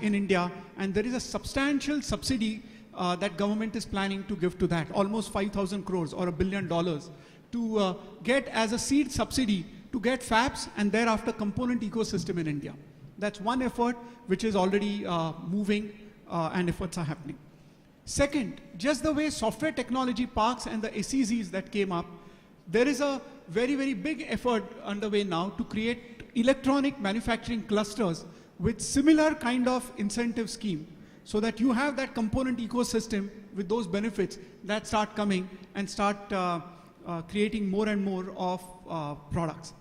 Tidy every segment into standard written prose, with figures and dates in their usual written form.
in India, and there is a substantial subsidy that government is planning to give to that, almost 5,000 crores or $1 billion to get as a seed subsidy to get fabs and thereafter component ecosystem in India. That's one effort which is already moving and efforts are happening. Second, just the way software technology parks and the SEZs that came up, there is a very, very big effort underway now to create electronic manufacturing clusters with similar kind of incentive scheme so that you have that component ecosystem with those benefits that start coming and start creating more and more of products.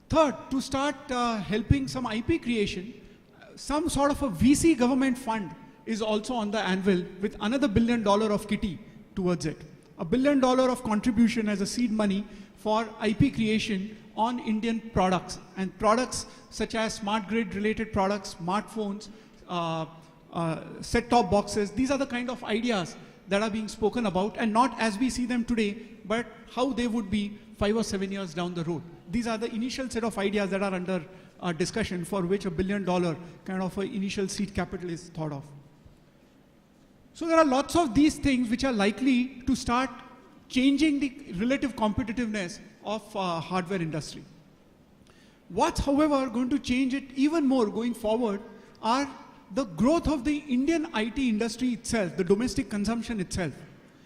Third, to start helping some IP creation, some sort of a VC government fund is also on the anvil with another $1 billion of kitty towards it. $1 billion of contribution as a seed money for IP creation on Indian products, and products such as smart grid related products, smartphones, set-top boxes. These are the kind of ideas that are being spoken about, and not as we see them today, but how they would be 5 or 7 years down the road. These are the initial set of ideas that are under discussion, for which $1 billion kind of initial seed capital is thought of. So there are lots of these things which are likely to start changing the relative competitiveness of hardware industry. What's, however, going to change it even more going forward are the growth of the Indian IT industry itself, the domestic consumption itself.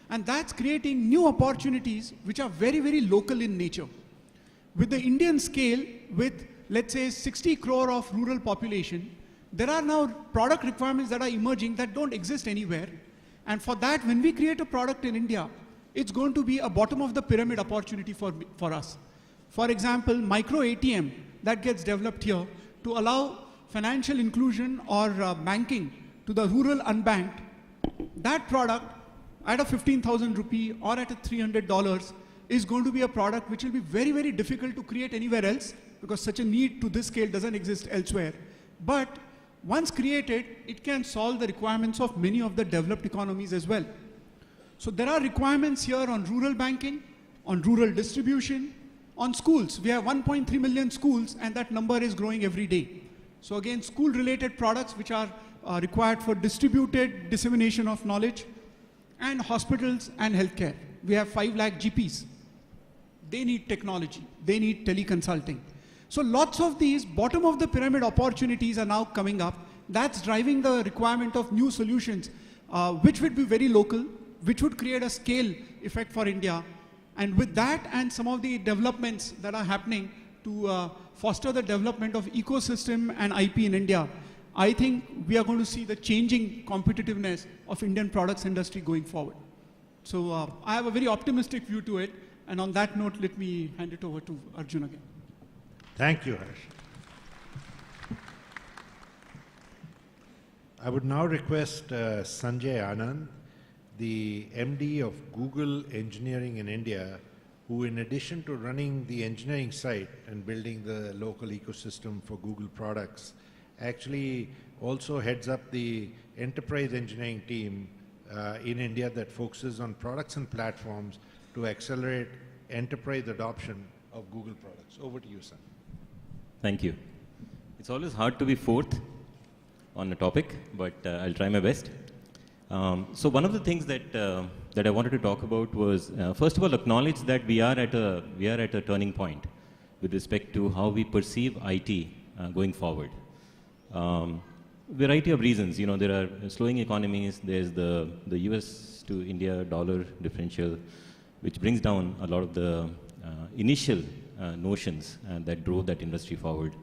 And that's creating new opportunities which are very, very local in nature. With the Indian scale, with let's say 60 crore of rural population, there are now product requirements that are emerging that don't exist anywhere. And for that, when we create a product in India, it's going to be a bottom of the pyramid opportunity for us. For example, micro ATM that gets developed here to allow financial inclusion or banking to the rural unbanked. That product at a 15,000 rupee or at a $300 is going to be a product which will be very, very difficult to create anywhere else, because such a need to this scale doesn't exist elsewhere. But once created, it can solve the requirements of many of the developed economies as well. So there are requirements here on rural banking, on rural distribution, on schools. We have 1.3 million schools, and that number is growing every day. So again, school-related products which are required for distributed dissemination of knowledge, and hospitals and healthcare. We have 5 lakh GPs. They need technology. They need teleconsulting. So lots of these bottom of the pyramid opportunities are now coming up. That's driving the requirement of new solutions, which would be very local, which would create a scale effect for India. And with that and some of the developments that are happening to foster the development of ecosystem and IP in India, I think we are going to see the changing competitiveness of Indian products industry going forward. So I have a very optimistic view to it. And on that note, let me hand it over to Arjun again. Thank you, Harsh. I would now request Sanjay Anand, the MD of Google Engineering in India, who in addition to running the engineering site and building the local ecosystem for Google products, actually also heads up the enterprise engineering team in India that focuses on products and platforms to accelerate enterprise adoption of Google products. Over to you, Sanjay. Thank you. It's always hard to be fourth on a topic, but I'll try my best. So one of the things that that I wanted to talk about was, first of all, acknowledge that we are at a turning point with respect to how we perceive IT going forward. Variety of reasons. You know, there are slowing economies. There's the US to India dollar differential, which brings down a lot of the initial notions that drove that industry forward.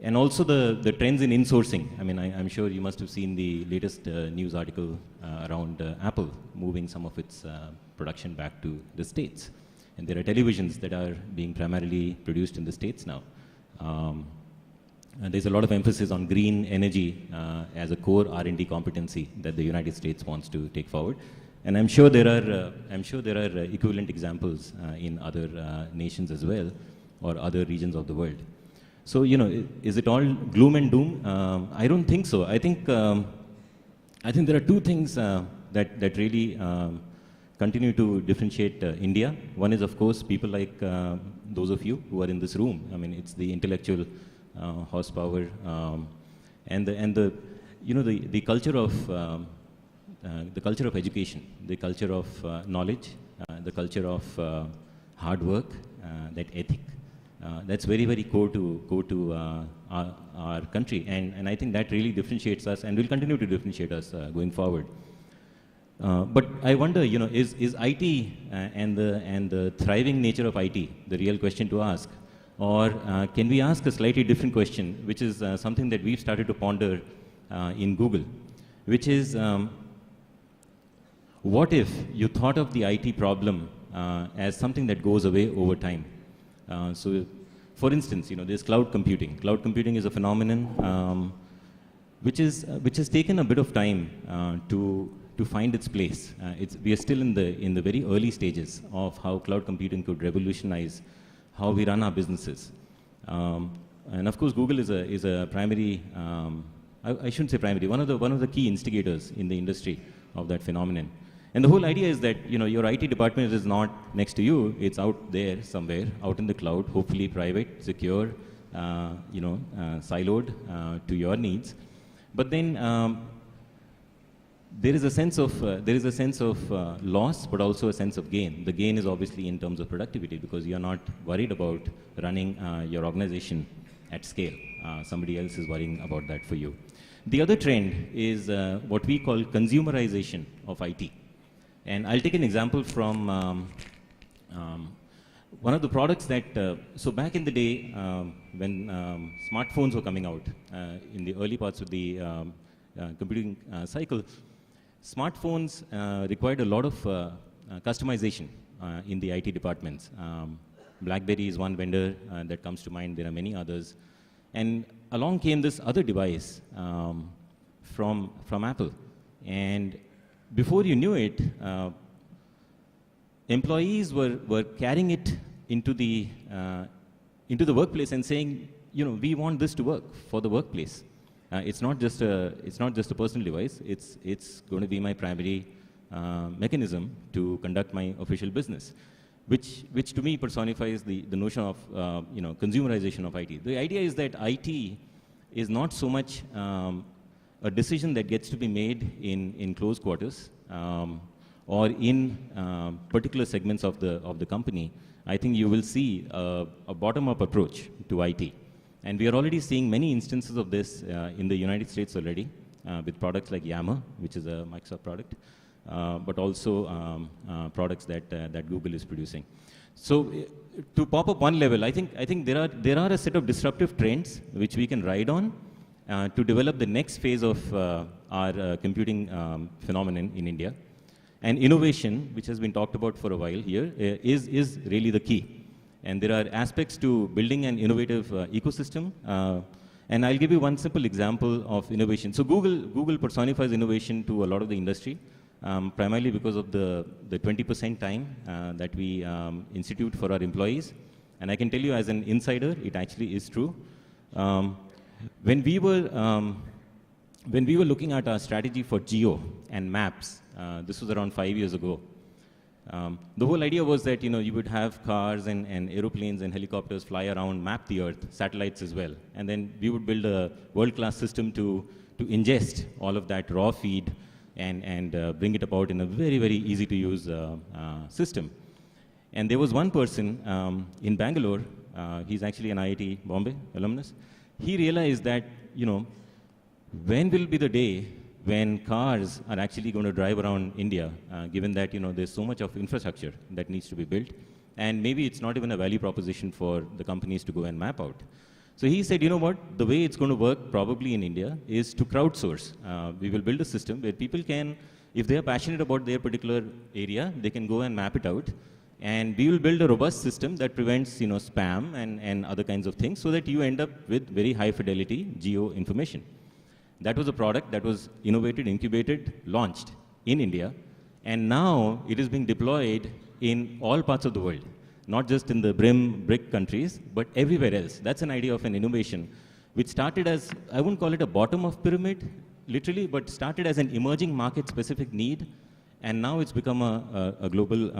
And also the trends in insourcing. I mean, I'm sure you must have seen the latest news article around Apple moving some of its production back to the States. And there are televisions that are being primarily produced in the States now. And there's a lot of emphasis on green energy as a core R&D competency that the United States wants to take forward. And I'm sure there are equivalent examples in other nations as well, or other regions of the world. So, you know, is it all gloom and doom? I don't think so. I think there are two things that really continue to differentiate India. One is, of course, people like those of you who are in this room. I mean, it's the intellectual horsepower, and the culture of education, the culture of knowledge, the culture of hard work, that ethic. That's very, very core to our country, and I think that really differentiates us and will continue to differentiate us going forward. But I wonder, is IT and the thriving nature of IT the real question to ask? Or can we ask a slightly different question, which is something that we've started to ponder in Google, which is, what if you thought of the IT problem as something that goes away over time? So, for instance, there's cloud computing. Cloud computing is a phenomenon which has taken a bit of time to find its place. We are still in the very early stages of how cloud computing could revolutionize how we run our businesses. And of course, Google is a primary, I shouldn't say primary, one of the key instigators in the industry of that phenomenon. And the whole idea is that your IT department is not next to you; it's out there somewhere, out in the cloud, hopefully private, secure, siloed to your needs. But then there is a sense of loss, but also a sense of gain. The gain is obviously in terms of productivity, because you are not worried about running your organization at scale. Somebody else is worrying about that for you. The other trend is what we call consumerization of IT. And I'll take an example from one of the products that, so back in the day when smartphones were coming out, in the early parts of the computing cycle, smartphones required a lot of customization in the IT departments. BlackBerry is one vendor that comes to mind. There are many others. And along came this other device from Apple. And before you knew it, employees were carrying it into the workplace and saying, we want this to work for the workplace. It's not just a personal device. It's going to be my primary mechanism to conduct my official business, which to me personifies the notion of consumerization of IT. The idea is that IT is not so much a decision that gets to be made in close quarters or in particular segments of the company. I think you will see a bottom-up approach to IT. And we are already seeing many instances of this in the United States already with products like Yammer, which is a Microsoft product, but also products that Google is producing. So to pop up one level, I think there are a set of disruptive trends which we can ride on to develop the next phase of our computing phenomenon in India. And innovation, which has been talked about for a while here, is really the key. And there are aspects to building an innovative ecosystem. And I'll give you one simple example of innovation. So Google personifies innovation to a lot of the industry, primarily because of the 20% time that we institute for our employees. And I can tell you as an insider, it actually is true. When we were looking at our strategy for geo and maps, this was around 5 years ago. The whole idea was that you would have cars and aeroplanes and helicopters fly around, map the Earth, satellites as well, and then we would build a world-class system to ingest all of that raw feed and bring it about in a very, very easy-to-use system. And there was one person in Bangalore. He's actually an IIT Bombay alumnus. He realized that when will be the day when cars are actually going to drive around India, given that there's so much of infrastructure that needs to be built, and maybe it's not even a value proposition for the companies to go and map out. So he said, the way it's going to work probably in India is to crowdsource. We will build a system where people can, if they are passionate about their particular area, they can go and map it out, and we will build a robust system that prevents spam and other kinds of things, so that you end up with very high fidelity geo information. That was a product that was innovated, incubated, launched in India, and now it is being deployed in all parts of the world, not just in the BRIC countries, but everywhere else. That's an idea of an innovation, which started as, I wouldn't call it a bottom-of pyramid, literally, but started as an emerging market-specific need, and now it's become a global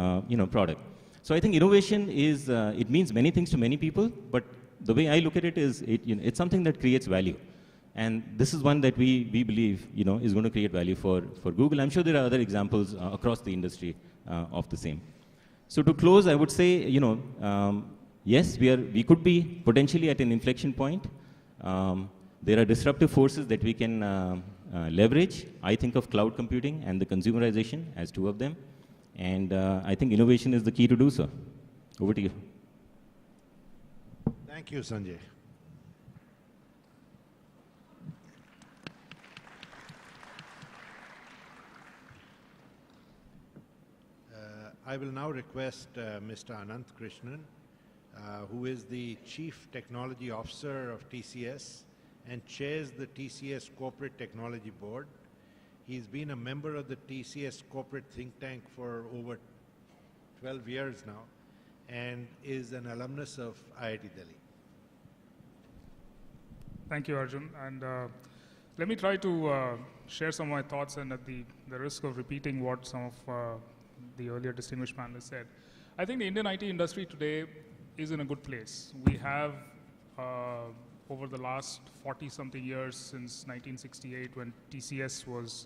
product. So I think innovation is, it means many things to many people, but the way I look at it is, it's something that creates value. And this is one that we believe, is going to create value for Google. I'm sure there are other examples across the industry of the same. So to close, I would say, yes, we could be potentially at an inflection point. There are disruptive forces that we can leverage. I think of cloud computing and the consumerization as two of them. And I think innovation is the key to do so. Over to you. Thank you, Sanjay. I will now request Mr. Anant Krishnan, who is the Chief Technology Officer of TCS and chairs the TCS Corporate Technology Board. He's been a member of the TCS Corporate Think Tank for over 12 years now and is an alumnus of IIT Delhi. Thank you, Arjun. And let me try to share some of my thoughts, and at the risk of repeating what some of the earlier distinguished panelists said. I think the Indian IT industry today is in a good place. We have, over the last 40-something years, since 1968, when TCS was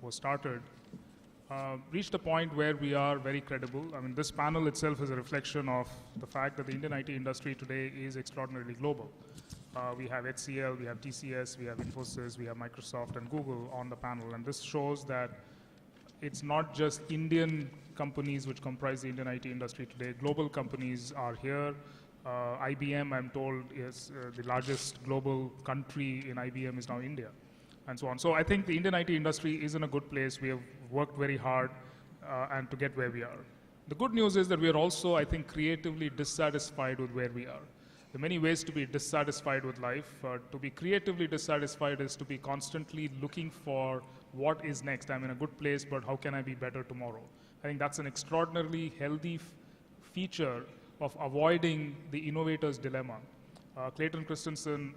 started, reached a point where we are very credible. I mean, this panel itself is a reflection of the fact that the Indian IT industry today is extraordinarily global. We have HCL, we have TCS, we have Infosys, we have Microsoft and Google on the panel, and this shows that it's not just Indian companies which comprise the Indian IT industry today. Global companies are here. IBM, I'm told, is the largest global country in IBM is now India, and so on. So I think the Indian IT industry is in a good place. We have worked very hard and to get where we are. The good news is that we are also, I think, creatively dissatisfied with where we are. There are many ways to be dissatisfied with life. To be creatively dissatisfied is to be constantly looking for what is next. I'm in a good place, but how can I be better tomorrow? I think that's an extraordinarily healthy feature of avoiding the innovator's dilemma. Clayton Christensen,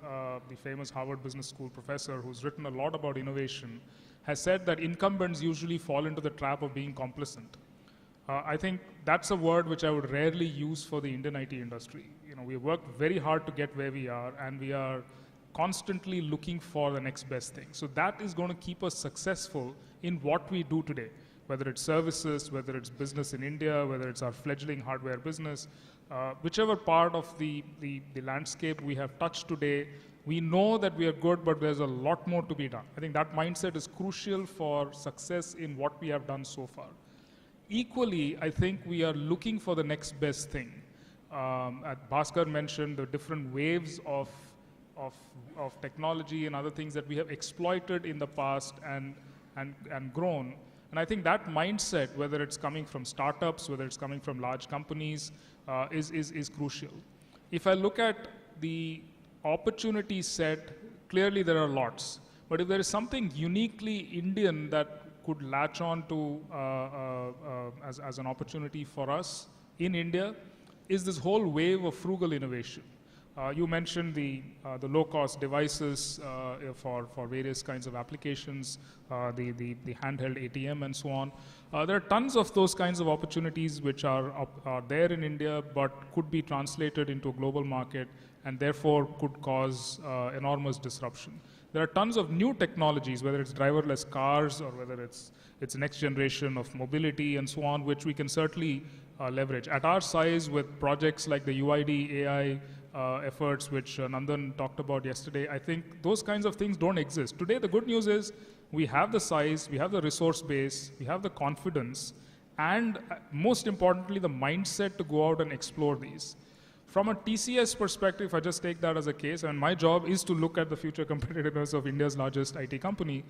the famous Harvard Business School professor who's written a lot about innovation, has said that incumbents usually fall into the trap of being complacent. I think that's a word which I would rarely use for the Indian IT industry. We worked very hard to get where we are, and we are constantly looking for the next best thing. So that is going to keep us successful in what we do today, whether it's services, whether it's business in India, whether it's our fledgling hardware business, whichever part of the landscape we have touched today, we know that we are good, but there's a lot more to be done. I think that mindset is crucial for success in what we have done so far. Equally, I think we are looking for the next best thing. Bhaskar mentioned the different waves of technology and other things that we have exploited in the past and grown. And I think that mindset, whether it's coming from startups, whether it's coming from large companies, is crucial. If I look at the opportunity set, clearly there are lots. But if there is something uniquely Indian that could latch on to as an opportunity for us in India, is this whole wave of frugal innovation. You mentioned the low-cost devices for various kinds of applications, the handheld ATM and so on. There are tons of those kinds of opportunities which are there in India but could be translated into a global market and therefore could cause enormous disruption. There are tons of new technologies, whether it's driverless cars or whether it's next generation of mobility and so on, which we can certainly leverage. At our size, with projects like the UID AI efforts, which Nandan talked about yesterday, I think those kinds of things don't exist. Today, the good news is we have the size, we have the resource base, we have the confidence, and most importantly, the mindset to go out and explore these. From a TCS perspective, if I just take that as a case, and my job is to look at the future competitiveness of India's largest IT company,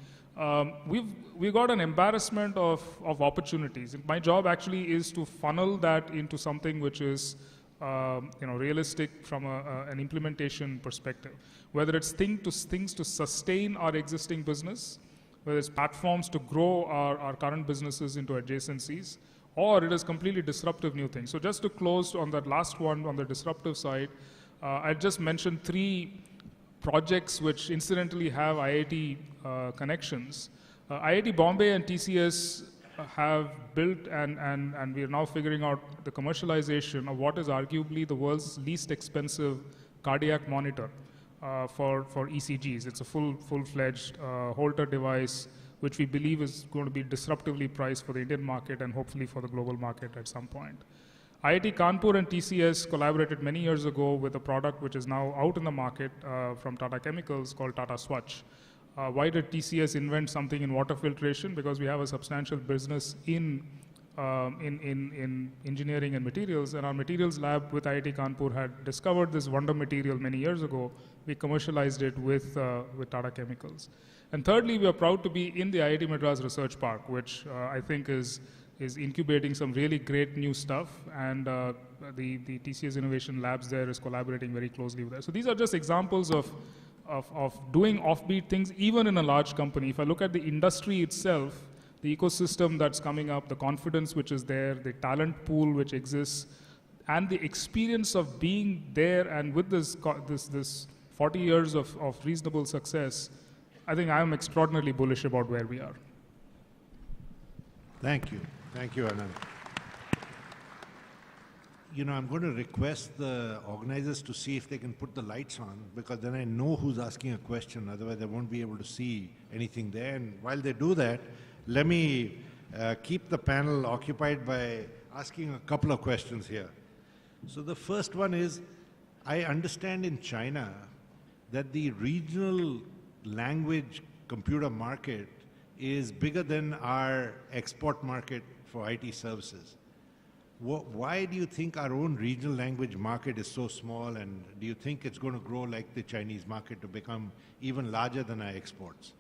we've got an embarrassment of opportunities. My job actually is to funnel that into something which is realistic from an implementation perspective. Whether it's things to sustain our existing business, whether it's platforms to grow our current businesses into adjacencies, or it is completely disruptive new things. So just to close on that last one, on the disruptive side, I just mentioned 3 projects which incidentally have IIT connections. IIT Bombay and TCS have built and we are now figuring out the commercialization of what is arguably the world's least expensive cardiac monitor. for ECGs. It's a full-fledged Holter device, which we believe is going to be disruptively priced for the Indian market and hopefully for the global market at some point. IIT Kanpur and TCS collaborated many years ago with a product which is now out in the market from Tata Chemicals called Tata Swachh. Why did TCS invent something in water filtration? Because we have a substantial business in engineering and materials, and our materials lab with IIT Kanpur had discovered this wonder material many years ago. We commercialized it with Tata Chemicals. And thirdly, we are proud to be in the IIT Madras Research Park, which I think is incubating some really great new stuff, and the TCS Innovation Labs there is collaborating very closely with us. So these are just examples of doing offbeat things, even in a large company. If I look at the industry itself, the ecosystem that's coming up, the confidence which is there, the talent pool which exists, and the experience of being there and with this 40 years of reasonable success, I think I am extraordinarily bullish about where we are. Thank you. Thank you, Anand. You know, I'm going to request the organizers to see if they can put the lights on, because then I know who's asking a question. Otherwise, I won't be able to see anything there. And while they do that, let me keep the panel occupied by asking a couple of questions here. So the first one is, I understand in China that the regional language computer market is bigger than our export market for IT services. Why do you think our own regional language market is so small, and do you think it's going to grow like the Chinese market to become even larger than our exports?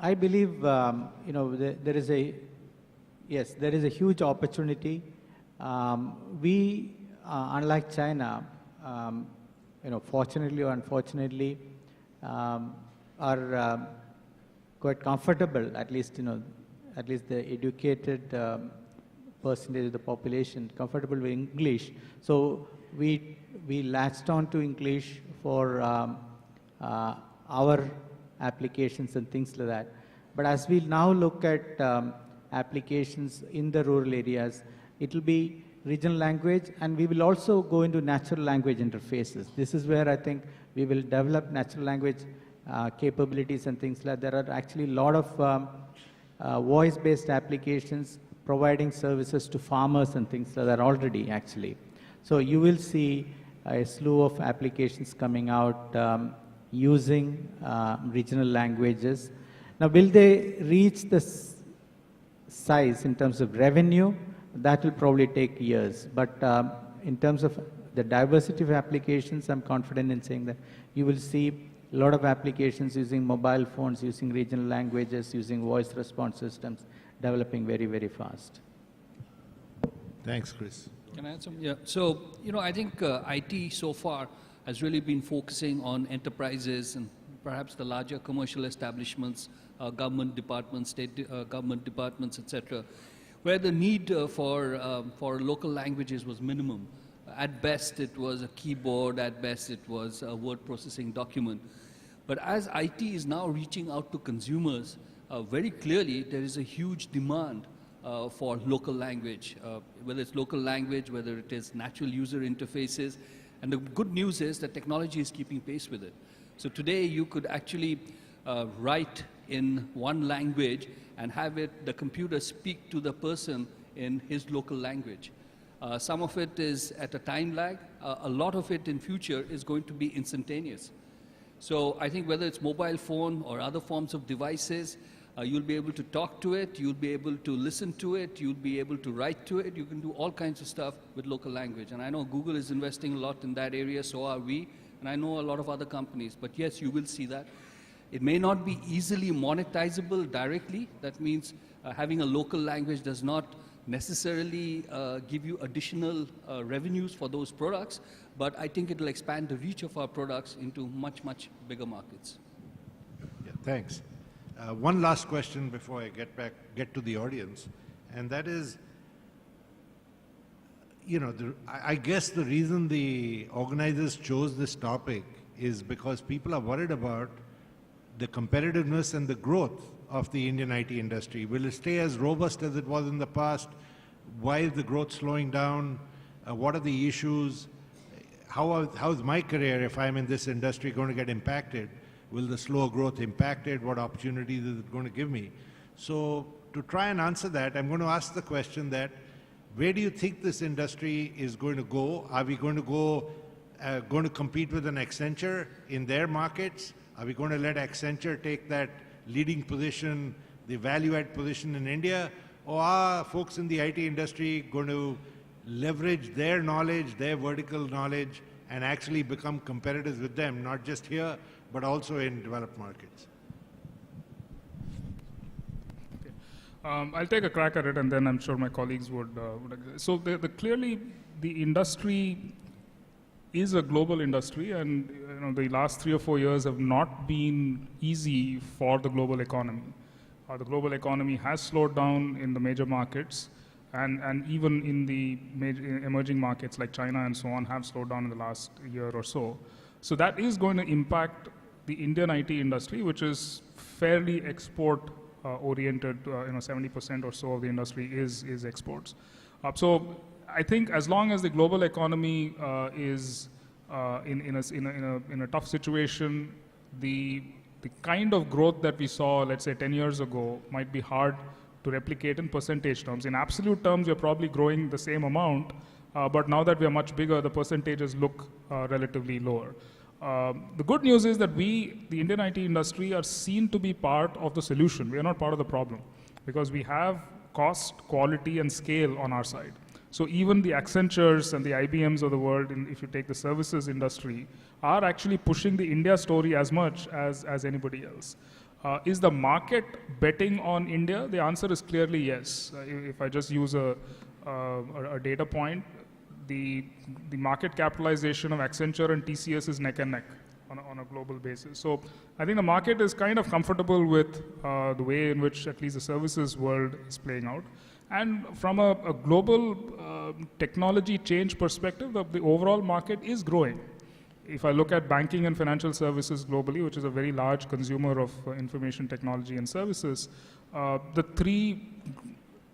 I believe, there is a huge opportunity. We, unlike China, fortunately or unfortunately, are quite comfortable, at least the educated percentage of the population, comfortable with English. So we latched on to English for our applications and things like that. But as we now look at applications in the rural areas, it will be regional language, and we will also go into natural language interfaces. This is where I think we will develop natural language capabilities and things like that. There are actually a lot of voice-based applications providing services to farmers and things like that already, actually. So you will see a slew of applications coming out using regional languages. Now, will they reach the size in terms of revenue? That will probably take years. But in terms of the diversity of applications, I'm confident in saying that you will see a lot of applications using mobile phones, using regional languages, using voice response systems, developing very, very fast. Thanks, Chris. Can I add some? Yeah. So, I think IT so far has really been focusing on enterprises and perhaps the larger commercial establishments, government departments, state government departments, etc., where the need for local languages was minimum. At best, it was a keyboard. At best, it was a word processing document. But as IT is now reaching out to consumers, very clearly there is a huge demand for local language, whether it's local language, whether it is natural user interfaces. And the good news is that technology is keeping pace with it. So today you could actually write in one language and have the computer speak to the person in his local language. Some of it is at a time lag. A lot of it in future is going to be instantaneous. So I think whether it's mobile phone or other forms of devices, you'll be able to talk to it, you'll be able to listen to it, you'll be able to write to it, you can do all kinds of stuff with local language. And I know Google is investing a lot in that area, so are we, and I know a lot of other companies. But yes, you will see that. It may not be easily monetizable directly. That means having a local language does not necessarily give you additional revenues for those products, but I think it will expand the reach of our products into much, much bigger markets. Yeah, thanks. One last question before I get to the audience, and that is, I guess the reason the organizers chose this topic is because people are worried about the competitiveness and the growth of the Indian IT industry. Will it stay as robust as it was in the past? Why is the growth slowing down? What are the issues? How's my career, if I'm in this industry, going to get impacted? Will the slow growth impact it? What opportunities is it going to give me? So to try and answer that, I'm going to ask the question that, where do you think this industry is going to go? Are we going to going to compete with an Accenture in their markets? Are we going to let Accenture take that leading position, the value-add position in India? Or are folks in the IT industry going to leverage their knowledge, their vertical knowledge, and actually become competitors with them, not just here, but also in developed markets? I'll take a crack at it, and then I'm sure my colleagues would. So clearly, the industry is a global industry, and the last 3 or 4 years have not been easy for the global economy. The global economy has slowed down in the major markets, and even in the major emerging markets like China and so on have slowed down in the last year or so. So that is going to impact the Indian IT industry, which is fairly export oriented. 70% or so of the industry is exports. So I think as long as the global economy is in a tough situation, the kind of growth that we saw, let's say 10 years ago, might be hard to replicate in percentage terms. In absolute terms, we're probably growing the same amount, but now that we are much bigger, the percentages look relatively lower. The good news is that we, the Indian IT industry, are seen to be part of the solution. We are not part of the problem, because we have cost, quality, and scale on our side. So even the Accentures and the IBMs of the world, if you take the services industry, are actually pushing the India story as much as anybody else. Is the market betting on India? The answer is clearly yes. If I just use a data point, the market capitalization of Accenture and TCS is neck and neck on a global basis. So I think the market is kind of comfortable with the way in which at least the services world is playing out. And from a global technology change perspective, the overall market is growing. If I look at banking and financial services globally, which is a very large consumer of information technology and services, the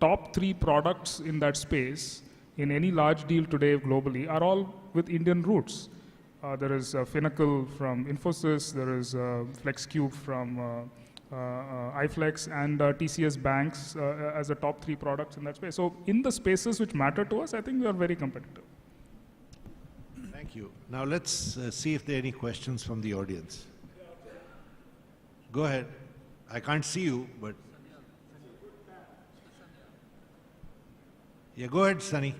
top three products in that space in any large deal today globally are all with Indian roots. There is Finacle from Infosys, there is FlexCube from iFlex, and TCS Banks as the top 3 products in that space. So in the spaces which matter to us, I think we are very competitive. Thank you. Now let's see if there are any questions from the audience. Go ahead. I can't see you, but... Yeah, go ahead, Sunny.